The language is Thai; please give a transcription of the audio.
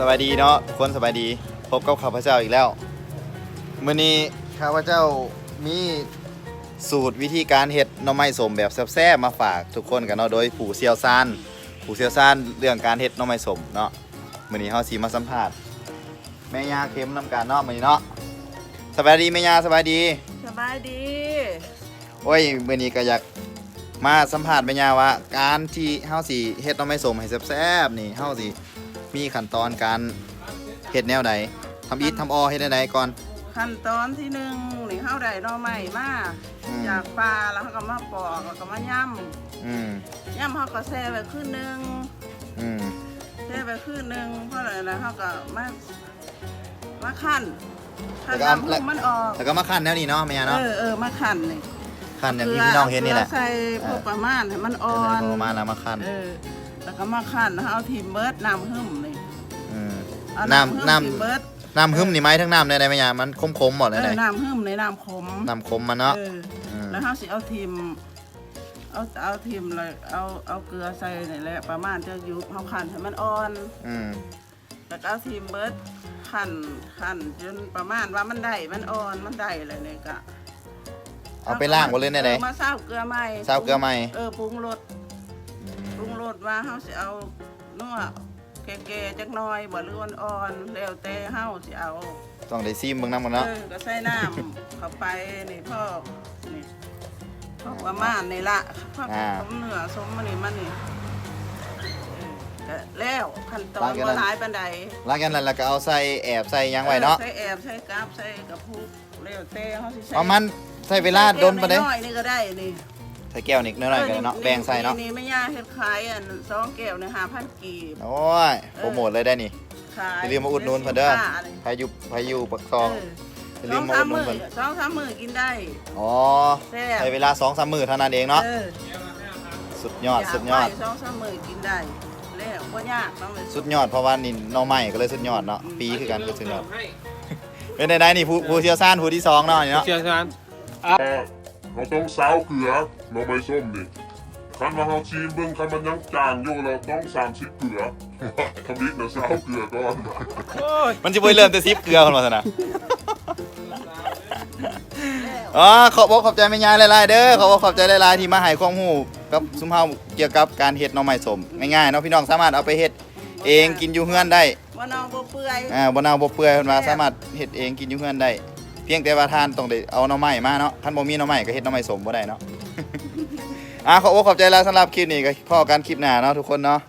สวัสดีเนาะทุกคนสบายดีพบกับข้าพเจ้าอีกแล้วมื้อนี้ข้าพเจ้ามีสูตรวิธีการเฮ็ดหน่อไม้ส้มแบบแซ่บๆมาฝากทุกคนกันเนาะโดยผู้เชี่ยวชาญเรื่องการเฮ็ดหน่อไม้ส้มเนาะมื้อนี้เฮาสิมาสัมภาษณ์แม่ย่าเข็มนำกันเนาะมื้อนี้เนาะสบายดีแม่ย่าสบายดีสบายดีโอ้ยมื้อนี้ก็อยากมาสัมภาษณ์แม่ย่าว่าการที่เฮาสิเฮ็ดหน่อไม้ส้มให้แซ่บๆนี่เฮาสิมีขั้นตอนการเฮ็ดแนวใดทำอีททำอเฮ็ดแนวใดก่อนขั้นตอนที่1นี่เฮาได้หน่อไม้มาจากปลาแล้วเฮาก็มาปอกแล้วก็มาย่ำย่ำเฮาก็แช่ไว้คืนนึงแช่ไว้คืนนึงเพราะอะไรนะเฮาก็มาคั่นน้ำมันออกแล้วก็มาคั่นแนวนี้เนาะแม่เนาะมาคั่นนี่คั่นอย่างที่พี่น้องเห็นนี่แหละใส่พวกประมาณให้มันอ่อนประมาณแล้วมาคั่นแล้วก็มาคั่นเอาทีเบิร์ดน้ำหึ่มนี่น้ำหึ่มนี่ไม้ทั้งน้ำได้ไหมยามันคมๆหมดเลยน้ำหึ่มในน้ำขมมันเนาะแล้วเขาสิเอาทีมเลยเอาเกลือใส่นี่แหละประมาณจะยุบเขาคั่นให้มันอ่อนแล้วก็เอาทีมเบิร์ดคั่นจนประมาณว่ามันได้มันอ่อนมันได้อะไรเนี่ยก็เอาไปล่างหมดเลยเนี่ยไหนมาซาวเกลือใหม่ปรุงรสว่าเขาสิเอาเนื้อแก่ๆจักหน่อยบ่หรืออ่อนๆแล้วแต่เฮาสิเอาต้องได้ซีมเบิ่งน้ำกันเนาะก็ใส่น้ำเข้าไปนี่พ่อประมาณนี่ละพ่อสมเนื้อสมมันนี่แล้วขั้นตอนบ่หลายปานใดหลังจากนั้นแล้วก็เอาใส่แอบใส่ยังไว้เนาะใส่แอบใส่กาบใส่กระพุกแล้วแต่เฮาสิใส่ประมาณใส่เวลาโดนปานใดน้อยนี่ก็ได้นี่ใส่แก้วนิดหน่อยกันเนาะแบ่งใส่เนาะนี่ไม่ยากเฮ็ดขาย2แก้วนี่5,000 กีบโอ้ยโปรโมทเลยได้นี่อย่าลืมมาอุดหนุนเพิ่นเด้อใครอยู่ปักซองอย่าลืมมาอุดหนุนเพิ่น2-3 มื้อกินได้อ๋อใช้เวลา 2-3 มื้อเท่านั้นเองเนาะสุดยอด2-3 มื้อกินได้แล้วบ่ยากต้องเลยสุดยอดเพราะว่านี่หน่อไม้ก็เลยสุดยอดเนาะปีคือกันก็สุดยอดเป็นได้นี่ผู้เชี่ยวชาญผู้ที่2เนาะนี่เนาะเชี่ยวชาญเราต้องซาวเกลือหน่อไม้ส้มนี่คันว่าเราชิมเบิ่งคันมันยังจางอยู่เราต้อง30เกลือทำอีกนะซาวเกลือก่อนมันจะไปเริ่มแต่10เกลือคนมาซะนะขอบใจแม่ยายหลายๆเด้อขอบใจหลายๆที่มาให้ความรู้กับซุมเฮาเกี่ยวกับการเฮ็ดหน่อไม้ส้มง่ายๆเนาะพี่น้องสามารถเอาไปเฮ็ดเองกินอยู่เฮือนได้บ่เน่าบ่เปื่อยบ่เน่าบ่เปื่อยเพิ่นว่าสามารถเฮ็ดเองกินอยู่เฮือนได้เพียงแต่ว่าทานต้องได้เอาหน่อไม้มาเนาะคันบ่มีหน่อไม้ก็เฮ็ดหน่อไม้ส้มบ่ได้เนาะขอบใจแล้วสำหรับคลิปนี้ก็พอกันคลิปหน้าเนาะทุกคนเนาะ